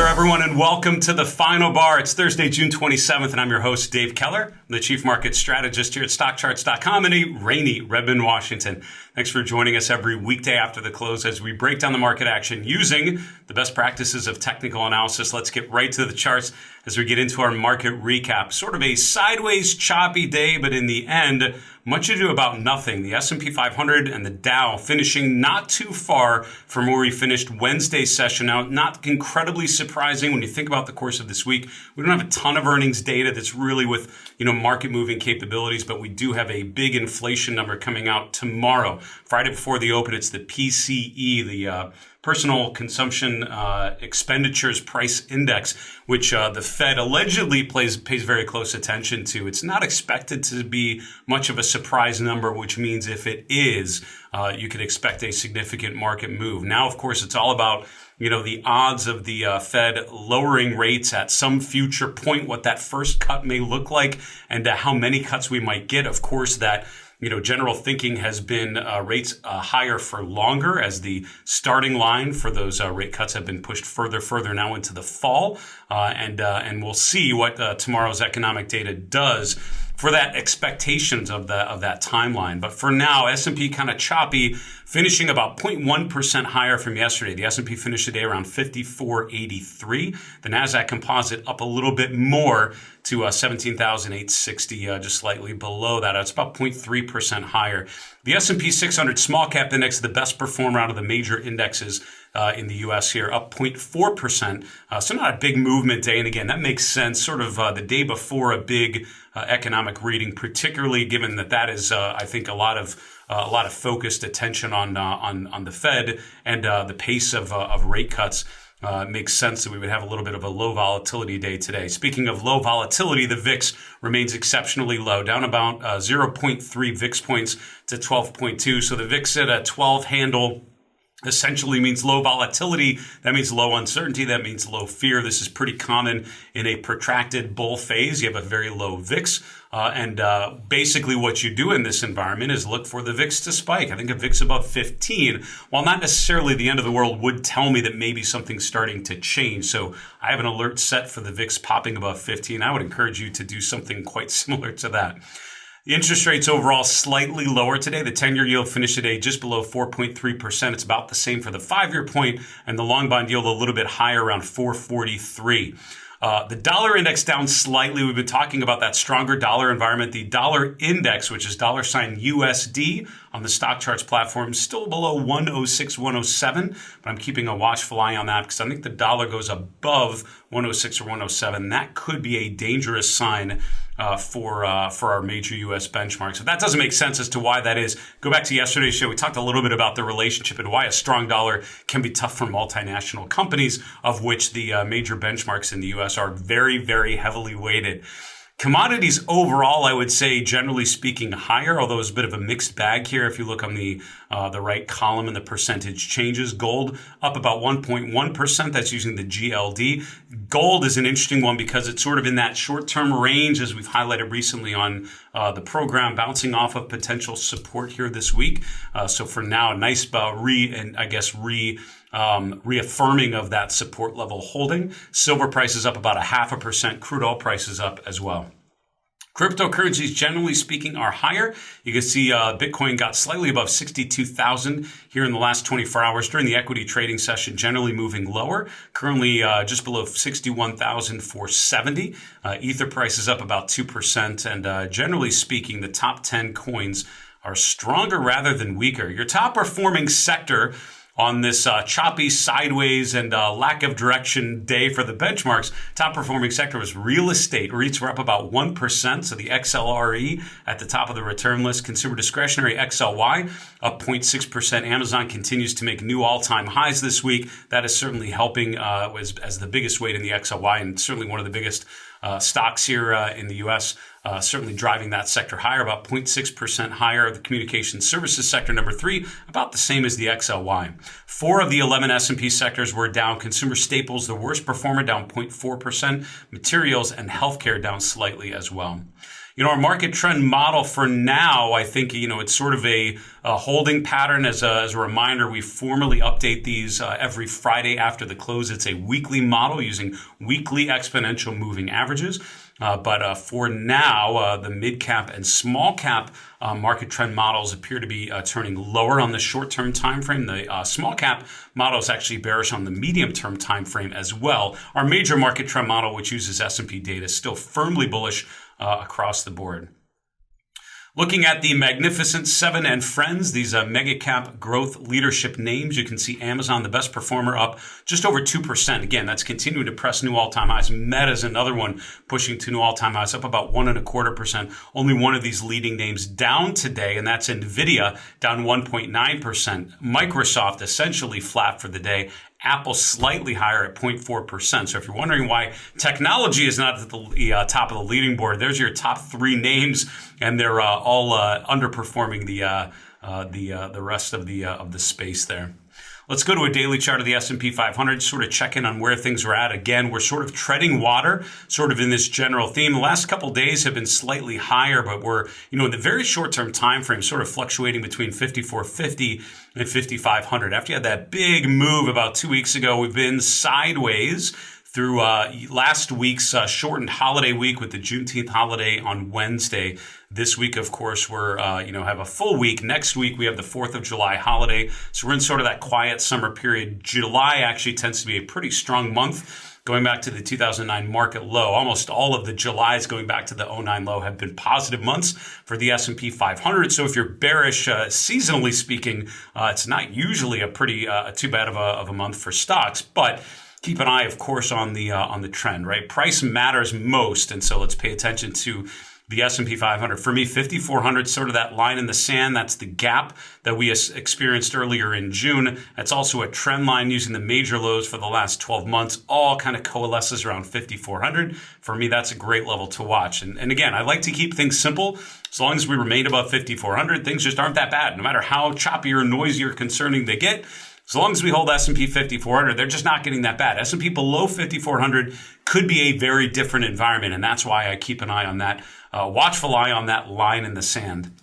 everyone, and welcome to the Final Bar. It's Thursday, June 27th, and I'm your host, Dave Keller. I'm the Chief Market Strategist here at StockCharts.com in a rainy Redmond, Washington. Thanks for joining us every weekday after the close as we break down the market action using the best practices of technical analysis. Let's get right to the charts as we get into our market recap. Sort of a sideways, choppy day, but in the end, much ado about nothing. The S&P 500 and the Dow finishing not too far from where we finished Wednesday's session. Now, not incredibly surprising when you think about the course of this week. We don't have a ton of earnings data that's really with, market moving capabilities, but we do have a big inflation number coming out tomorrow. Friday before the open, it's the PCE, the Personal Consumption Expenditures Price Index, which the Fed allegedly pays very close attention to. It's not expected to be much of a surprise number, which means if it is, you could expect a significant market move. Now, of course, it's all about the odds of the Fed lowering rates at some future point, what that first cut may look like, and how many cuts we might get. Of course, that general thinking has been rates higher for longer as the starting line for those rate cuts have been pushed further now into the fall. And we'll see what tomorrow's economic data does for that expectations of that timeline. But for now, S&P kind of choppy, finishing about 0.1% higher from yesterday. The S&P finished today around 5483. The Nasdaq Composite up a little bit more to 17,860, just slightly below that. It's about 0.3% higher. The S&P 600 small cap index, the best performer out of the major indexes in the U.S. here, up 0.4%. So not a big movement day. And again, that makes sense sort of the day before a big economic reading, particularly given that is, I think, a lot of focused attention on the Fed and the pace of rate cuts. Makes sense that we would have a little bit of a low volatility day today. Speaking of low volatility, the VIX remains exceptionally low, down about 0.3 VIX points to 12.2. So the VIX at a 12 handle essentially means low volatility. That means low uncertainty. That means low fear. This is pretty common in a protracted bull phase. You have a very low VIX. And basically what you do in this environment is look for the VIX to spike. I think a VIX above 15, while not necessarily the end of the world, would tell me that maybe something's starting to change. So I have an alert set for the VIX popping above 15. I would encourage you to do something quite similar to that. The interest rates overall slightly lower today. The 10-year yield finished today just below 4.3%. It's about the same for the 5-year point, and the long bond yield a little bit higher, around 4.43. The dollar index down slightly. We've been talking about that stronger dollar environment. The dollar index, which is $USD on the StockCharts platform, still below 106, 107. But I'm keeping a watchful eye on that because I think the dollar goes above 106 or 107. That could be a dangerous sign for our major U.S. benchmarks. If that doesn't make sense as to why that is, go back to yesterday's show. We talked a little bit about the relationship and why a strong dollar can be tough for multinational companies, of which the major benchmarks in the U.S. are very, very heavily weighted. Commodities overall, I would say, generally speaking, higher, although it's a bit of a mixed bag here. If you look on the right column and the percentage changes, gold up about 1.1%. That's using the GLD. Gold is an interesting one because it's sort of in that short-term range, as we've highlighted recently on the program, bouncing off of potential support here this week. So for now, a nice reaffirming of that support level holding. Silver prices up about 0.5%. Crude oil prices up as well. Cryptocurrencies, generally speaking, are higher. You can see Bitcoin got slightly above 62,000 here in the last 24 hours during the equity trading session, generally moving lower. Currently just below 61,470. Ether prices up about 2%. And generally speaking, the top 10 coins are stronger rather than weaker. Your top performing sector on this choppy sideways and lack of direction day for the benchmarks, top performing sector was real estate. REITs were up about 1%, so the XLRE at the top of the return list. Consumer discretionary XLY up 0.6%. Amazon continues to make new all-time highs this week. That is certainly helping as the biggest weight in the XLY and certainly one of the biggest stocks here in the U.S., certainly driving that sector higher, about 0.6% higher. The communication services sector, number 3, about the same as the XLY. 4 of the 11 S&P sectors were down. Consumer staples, the worst performer, down 0.4%. Materials and healthcare down slightly as well. Our market trend model for now, I think, it's sort of a holding pattern. As a reminder, we formally update these every Friday after the close. It's a weekly model using weekly exponential moving averages. But for now, the mid-cap and small-cap market trend models appear to be turning lower on the short-term time frame. The small-cap model is actually bearish on the medium-term time frame as well. Our major market trend model, which uses S&P data, is still firmly bullish across the board. Looking at the Magnificent Seven and Friends, these mega cap growth leadership names, you can see Amazon, the best performer, up just over 2%. Again, that's continuing to press new all-time highs. Meta is another one pushing to new all-time highs, up about 1.25%. Only one of these leading names down today, and that's NVIDIA, down 1.9%. Microsoft essentially flat for the day. Apple slightly higher at 0.4%. So if you're wondering why technology is not at the top of the leading board, there's your top three names, and they're all underperforming the rest of the space there. Let's go to a daily chart of the S&P 500, sort of check in on where things are at. Again, we're sort of treading water, sort of in this general theme. The last couple of days have been slightly higher, but we're, in the very short-term time frame, sort of fluctuating between 5,450 and 5,500. After you had that big move about 2 weeks ago, we've been sideways through last week's shortened holiday week with the Juneteenth holiday on Wednesday. This week, of course, we're have a full week. Next week, we have the 4th of July holiday. So we're in sort of that quiet summer period. July actually tends to be a pretty strong month. Going back to the 2009 market low, almost all of the Julys going back to the 2009 low have been positive months for the S&P 500. So if you're bearish, seasonally speaking, it's not usually a pretty too bad of a month for stocks, but keep an eye, of course, on the trend, right? Price matters most, and so let's pay attention to the S&P 500. For me, 5,400, sort of that line in the sand. That's the gap that we experienced earlier in June. That's also a trend line using the major lows for the last 12 months. All kind of coalesces around 5,400. For me, that's a great level to watch. And again, I like to keep things simple. As long as we remain above 5,400, things just aren't that bad. No matter how choppy or noisy or concerning they get, as long as we hold S&P 5,400, they're just not getting that bad. S&P below 5,400 could be a very different environment, and that's why I keep an eye on that, watchful eye on that line in the sand.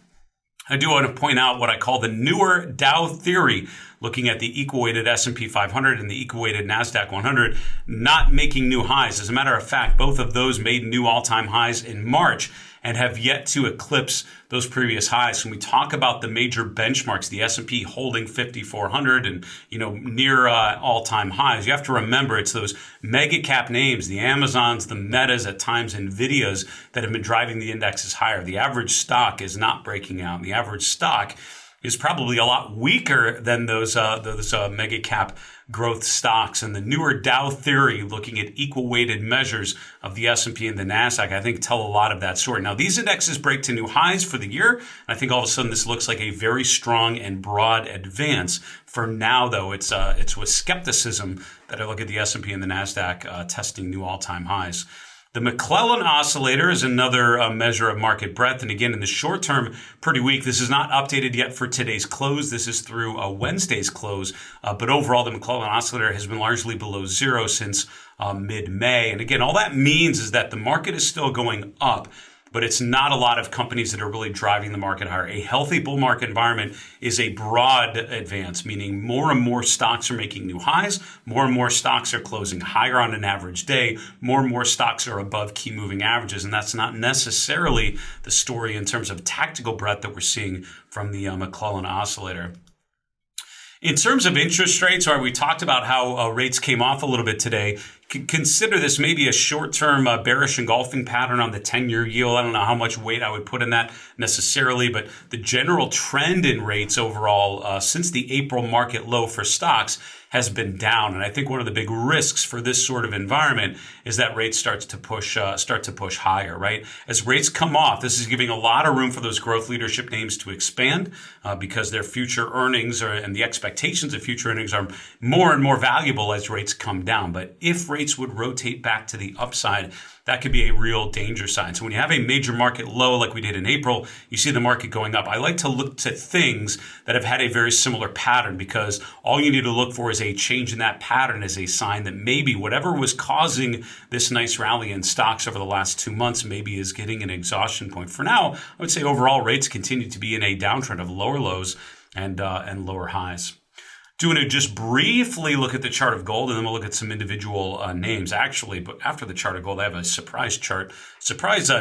I do want to point out what I call the newer Dow theory, looking at the equal-weighted S&P 500 and the equal-weighted NASDAQ 100, not making new highs. As a matter of fact, both of those made new all-time highs in March and have yet to eclipse those previous highs. When we talk about the major benchmarks, the S&P holding 5,400 and near all-time highs, you have to remember it's those mega cap names, the Amazons, the Metas, at times NVIDIAs, that have been driving the indexes higher. The average stock is not breaking out. The average stock is probably a lot weaker than those mega cap growth stocks. And the newer Dow theory, looking at equal weighted measures of the S&P and the NASDAQ, I think tell a lot of that story. Now, these indexes break to new highs for the year. I think all of a sudden this looks like a very strong and broad advance. For now, though, it's with skepticism that I look at the S&P and the NASDAQ testing new all-time highs. The McClellan Oscillator is another measure of market breadth. And again, in the short term, pretty weak. This is not updated yet for today's close. This is through Wednesday's close. But overall, the McClellan Oscillator has been largely below zero since mid-May. And again, all that means is that the market is still going up, but it's not a lot of companies that are really driving the market higher. A healthy bull market environment is a broad advance, meaning more and more stocks are making new highs, more and more stocks are closing higher on an average day, more and more stocks are above key moving averages, and that's not necessarily the story in terms of tactical breadth that we're seeing from the McClellan Oscillator. In terms of interest rates, we talked about how rates came off a little bit today. Consider this maybe a short-term bearish engulfing pattern on the 10-year yield. I don't know how much weight I would put in that necessarily, but the general trend in rates overall since the April market low for stocks has been down. And I think one of the big risks for this sort of environment is that rates start to push higher, right? As rates come off, this is giving a lot of room for those growth leadership names to expand because their future earnings and the expectations of future earnings are more and more valuable as rates come down. But if rates would rotate back to the upside, that could be a real danger sign. So when you have a major market low like we did in April, you see the market going up. I like to look to things that have had a very similar pattern, because all you need to look for is a change in that pattern as a sign that maybe whatever was causing this nice rally in stocks over the last 2 months maybe is getting an exhaustion point. For now, I would say overall rates continue to be in a downtrend of lower lows and lower highs. Doing to just briefly look at the chart of gold, and then we'll look at some individual names. Actually, but after the chart of gold, I have a surprise chart,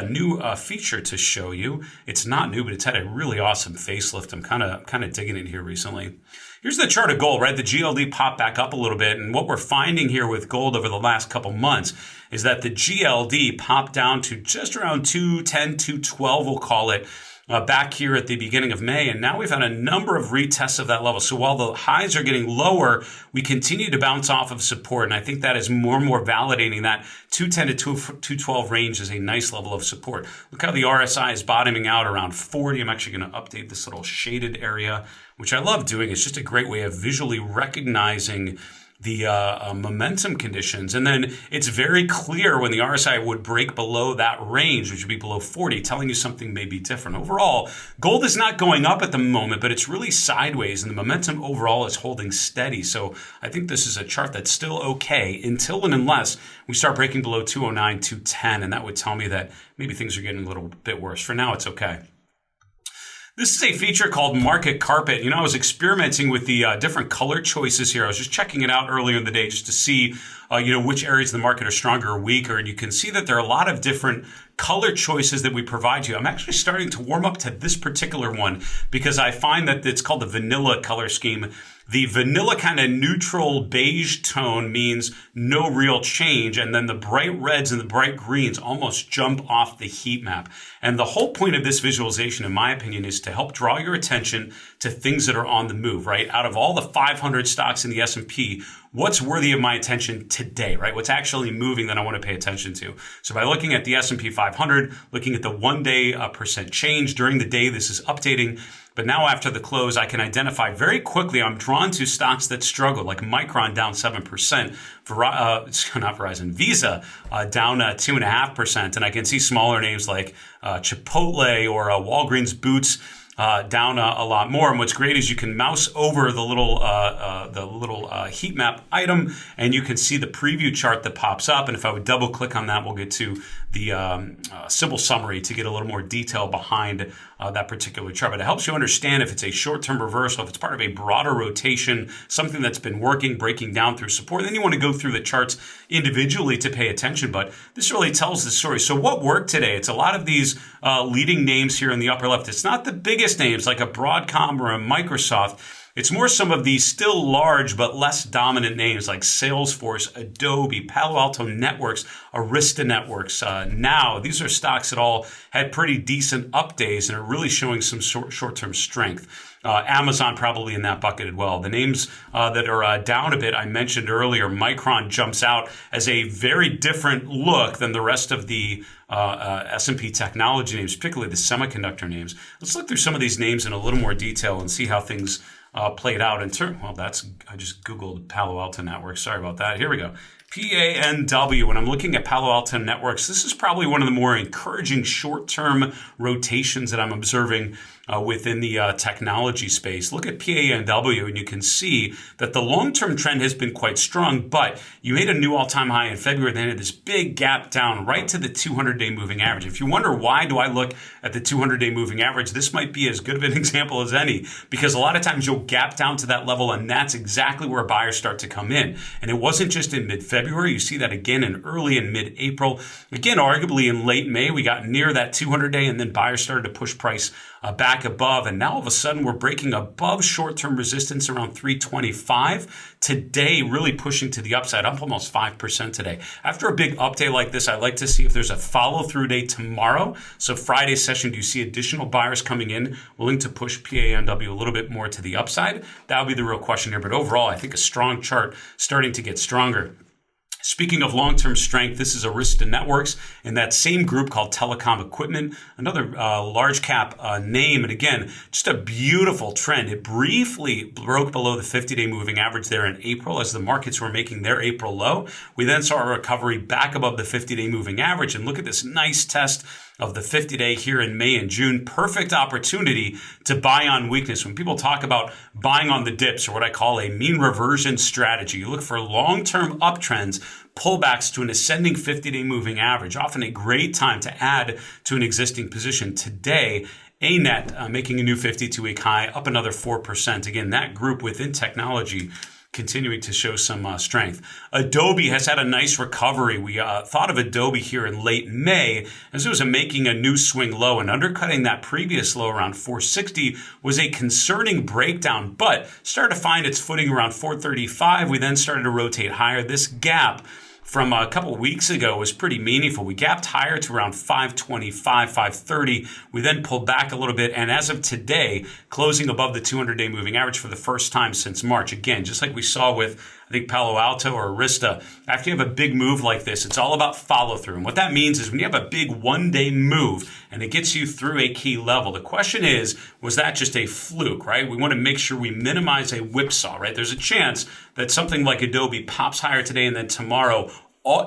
new feature to show you. It's not new, but it's had a really awesome facelift. I'm kind of digging it here recently. Here's the chart of gold, right? The GLD popped back up a little bit, and what we're finding here with gold over the last couple months is that the GLD popped down to just around 210, 212, we'll call it. Back here at the beginning of May, and now we've had a number of retests of that level. So while the highs are getting lower, we continue to bounce off of support, and I think that is more and more validating that 210 to 212 range is a nice level of support. Look how the RSI is bottoming out around 40. I'm actually going to update this little shaded area, which I love doing. It's just a great way of visually recognizing the momentum conditions. And then it's very clear when the RSI would break below that range, which would be below 40, telling you something may be different. Overall, gold is not going up at the moment, but it's really sideways, and the momentum overall is holding steady. So I think this is a chart that's still okay until and unless we start breaking below 209, 210, and that would tell me that maybe things are getting a little bit worse. For now, it's okay. This is a feature called MarketCarpet. You know, I was experimenting with the different color choices here. I was just checking it out earlier in the day just to see, which areas of the market are stronger or weaker. And you can see that there are a lot of different color choices that we provide you. I'm actually starting to warm up to this particular one because I find that it's called the vanilla color scheme. The vanilla kind of neutral beige tone means no real change, and then the bright reds and the bright greens almost jump off the heat map. And the whole point of this visualization, in my opinion, is to help draw your attention to things that are on the move, right? Out of all the 500 stocks in the S&P, what's worthy of my attention today, right? What's actually moving that I want to pay attention to? So by looking at the S&P 500, looking at the one-day percent change during the day, this is updating. But now after the close, I can identify very quickly, I'm drawn to stocks that struggle, like Micron down 7%, not Verizon, Visa down 2.5%. And I can see smaller names like Chipotle or Walgreens Boots down a lot more. And what's great is you can mouse over the little heat map item, and you can see the preview chart that pops up. And if I would double click on that, we'll get to the symbol summary to get a little more detail behind that particular chart. But it helps you understand if it's a short-term reversal, if it's part of a broader rotation, something that's been working, breaking down through support. Then you want to go through the charts individually to pay attention. But this really tells the story. So what worked today? It's a lot of these leading names here in the upper left. It's not the biggest names like a Broadcom or a Microsoft. It's more some of these still large but less dominant names like Salesforce, Adobe, Palo Alto Networks, Arista Networks. Now, these are stocks that all had pretty decent up days and are really showing some short-term strength. Amazon probably in that bucket as well. The names that are down a bit, I mentioned earlier, Micron jumps out as a very different look than the rest of the S&P technology names, particularly the semiconductor names. Let's look through some of these names in a little more detail and see how things played out in turn. Well, I just Googled Palo Alto Networks. Sorry about that. Here we go. PANW. When I'm looking at Palo Alto Networks, this is probably one of the more encouraging short-term rotations that I'm observing within the technology space. Look at PANW and you can see that the long-term trend has been quite strong, but you made a new all-time high in February, then had this big gap down right to the 200-day moving average. If you wonder why do I look at the 200-day moving average, this might be as good of an example as any, because a lot of times you'll gap down to that level and that's exactly where buyers start to come in. And it wasn't just in mid-February, you see that again in early and mid-April. Again, arguably in late May, we got near that 200-day and then buyers started to push price back above, and now all of a sudden we're breaking above short-term resistance around 325. Today, really pushing to the upside, up almost 5% today. After a big up day like this, I like to see if there's a follow-through day tomorrow. So Friday's session, do you see additional buyers coming in, willing to push PANW a little bit more to the upside? That would be the real question here. But overall, I think a strong chart starting to get stronger. Speaking of long-term strength, this is Arista Networks in that same group called Telecom Equipment, another large cap name. And again, just a beautiful trend. It briefly broke below the 50-day moving average there in April as the markets were making their April low. We then saw a recovery back above the 50-day moving average. And look at this nice test of the 50-day here in May and June. Perfect opportunity to buy on weakness. When people talk about buying on the dips, or what I call a mean reversion strategy, you look for long-term uptrends, pullbacks to an ascending 50-day moving average, often a great time to add to an existing position. Today, ANET making a new 52-week high, up another 4%. Again, that group within technology continuing to show some strength. Adobe has had a nice recovery. We thought of Adobe here in late May as it was making a new swing low, and undercutting that previous low around 460 was a concerning breakdown, but started to find its footing around 435. We then started to rotate higher. This gap from a couple of weeks ago was pretty meaningful. We gapped higher to around 525, 530. We then pulled back a little bit, and as of today, closing above the 200-day moving average for the first time since March. Again, just like we saw with, I think, Palo Alto or Arista, after you have a big move like this, it's all about follow-through. And what that means is when you have a big one-day move and it gets you through a key level, the question is, was that just a fluke, right? We want to make sure we minimize a whipsaw, right? There's a chance that something like Adobe pops higher today and then tomorrow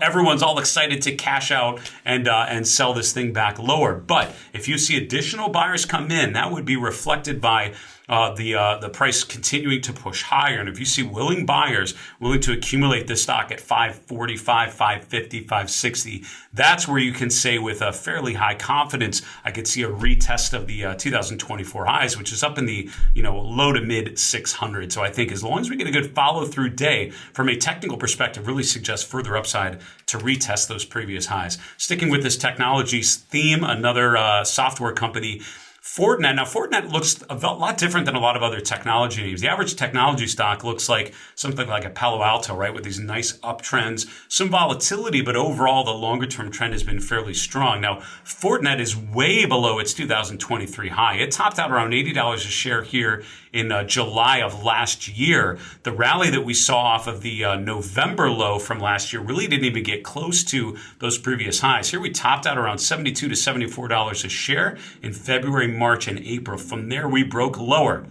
everyone's all excited to cash out and sell this thing back lower. But if you see additional buyers come in, that would be reflected by the price continuing to push higher. And if you see willing buyers willing to accumulate this stock at 545, 550, 560, that's where you can say with a fairly high confidence, I could see a retest of the 2024 highs, which is up in the low to mid 600. So I think as long as we get a good follow through day from a technical perspective, really suggests further upside to retest those previous highs. Sticking with this technology theme, another software company, Fortinet. Now, Fortinet looks a lot different than a lot of other technology names. The average technology stock looks like something like a Palo Alto, right, with these nice uptrends, some volatility, but overall the longer-term trend has been fairly strong. Now, Fortinet is way below its 2023 high. It topped out around $80 a share here in July of last year. The rally that we saw off of the November low from last year really didn't even get close to those previous highs. Here we topped out around $72 to $74 a share in February, March, and April. From there, we broke lower.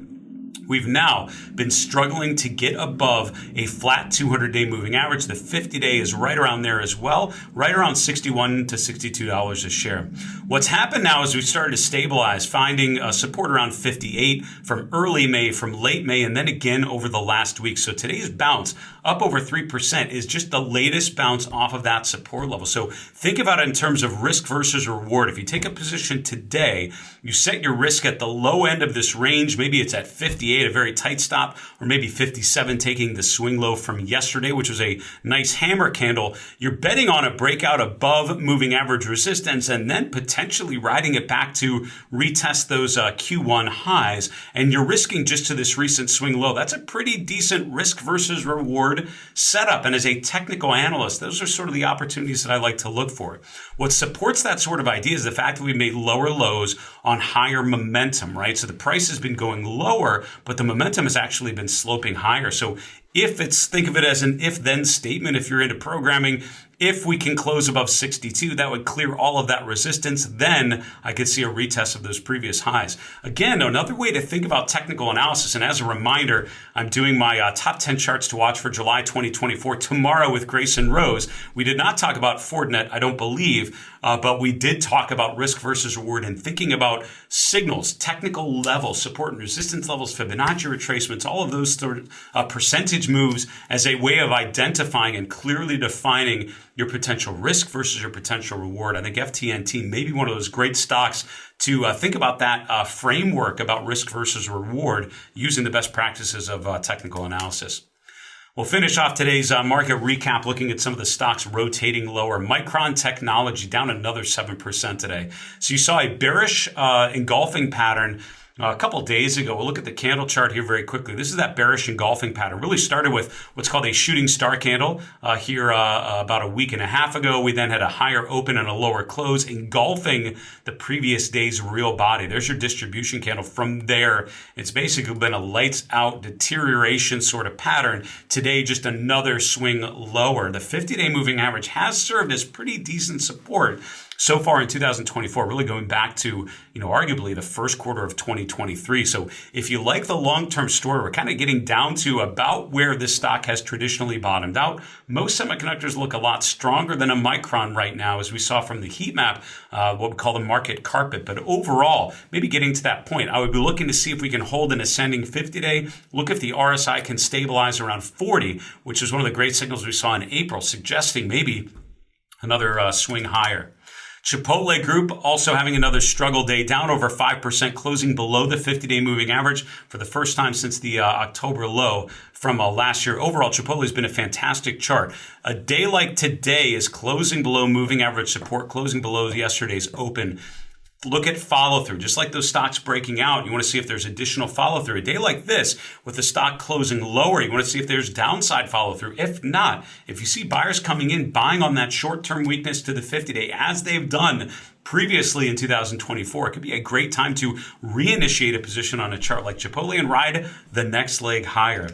We've now been struggling to get above a flat 200-day moving average. The 50-day is right around there as well, right around $61 to $62 a share. What's happened now is we've started to stabilize, finding support around 58 from early May, from late May, and then again over the last week. So today's bounce up over 3% is just the latest bounce off of that support level. So think about it in terms of risk versus reward. If you take a position today, you set your risk at the low end of this range. Maybe it's at 58, a very tight stop, or maybe 57, taking the swing low from yesterday, which was a nice hammer candle. You're betting on a breakout above moving average resistance and then potentially riding it back to retest those Q1 highs. And you're risking just to this recent swing low. That's a pretty decent risk versus reward setup. And as a technical analyst, those are sort of the opportunities that I like to look for. What supports that sort of idea is the fact that we made lower lows on higher momentum, right? So the price has been going lower, but the momentum has actually been sloping higher. So think of it as an if-then statement if you're into programming. If we can close above 62, that would clear all of that resistance. Then I could see a retest of those previous highs. Again, another way to think about technical analysis, and as a reminder, I'm doing my top 10 charts to watch for July 2024 tomorrow with Grace and Rose. We did not talk about Fortinet, I don't believe, but we did talk about risk versus reward and thinking about signals, technical levels, support and resistance levels, Fibonacci retracements, all of those sort of percentage moves as a way of identifying and clearly defining your potential risk versus your potential reward. I think FTNT may be one of those great stocks to think about that framework about risk versus reward using the best practices of technical analysis. We'll finish off today's market recap looking at some of the stocks rotating lower. Micron Technology down another 7% today. So you saw a bearish engulfing pattern a couple days ago. We'll look at the candle chart here very quickly. This is that bearish engulfing pattern. Really started with what's called a shooting star candle here about a week and a half ago. We then had a higher open and a lower close, engulfing the previous day's real body. There's your distribution candle. From there, it's basically been a lights out deterioration sort of pattern. Today, just another swing lower. The 50-day moving average has served as pretty decent support so far in 2024, really going back to, arguably the first quarter of 2023. So if you like the long-term story, we're kind of getting down to about where this stock has traditionally bottomed out. Most semiconductors look a lot stronger than a Micron right now, as we saw from the heat map, what we call the market carpet. But overall, maybe getting to that point, I would be looking to see if we can hold an ascending 50-day. Look if the RSI can stabilize around 40, which is one of the great signals we saw in April, suggesting maybe another swing higher. Chipotle Group also having another struggle day, down over 5%, closing below the 50-day moving average for the first time since the October low from last year. Overall, Chipotle has been a fantastic chart. A day like today is closing below moving average support, closing below yesterday's open. Look at follow through. Just like those stocks breaking out, you want to see if there's additional follow through. A day like this, with the stock closing lower, you want to see if there's downside follow through. If not, if you see buyers coming in, buying on that short-term weakness to the 50-day, as they've done previously in 2024, it could be a great time to reinitiate a position on a chart like Chipotle and ride the next leg higher.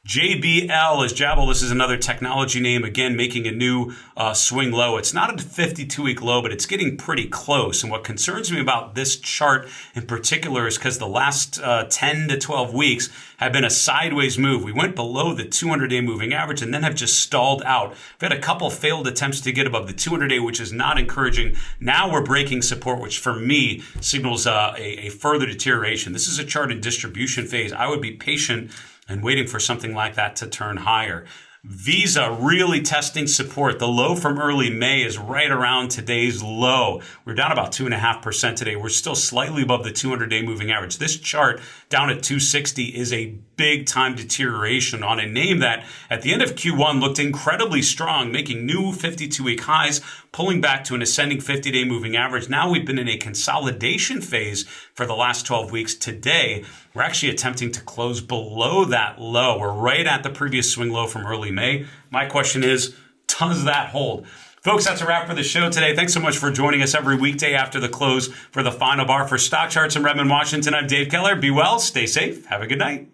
Jabil is Jabil. This is another technology name, again, making a new swing low. It's not a 52-week low, but it's getting pretty close. And what concerns me about this chart in particular is because the last 10 to 12 weeks have been a sideways move. We went below the 200-day moving average and then have just stalled out. We've had a couple failed attempts to get above the 200-day, which is not encouraging. Now we're breaking support, which for me signals a further deterioration. This is a chart in distribution phase. I would be patient and waiting for something like that to turn higher. Visa really testing support. The low from early May is right around today's low. We're down about 2.5% today. We're still slightly above the 200-day moving average. This chart down at 260 is a big time deterioration on a name that at the end of Q1 looked incredibly strong, making new 52-week highs, pulling back to an ascending 50-day moving average. Now we've been in a consolidation phase for the last 12 weeks. Today, we're actually attempting to close below that low. We're right at the previous swing low from early May. My question is, does that hold? Folks, that's a wrap for the show today. Thanks so much for joining us every weekday after the close for the final bar for StockCharts in Redmond, Washington. I'm Dave Keller. Be well, stay safe, have a good night.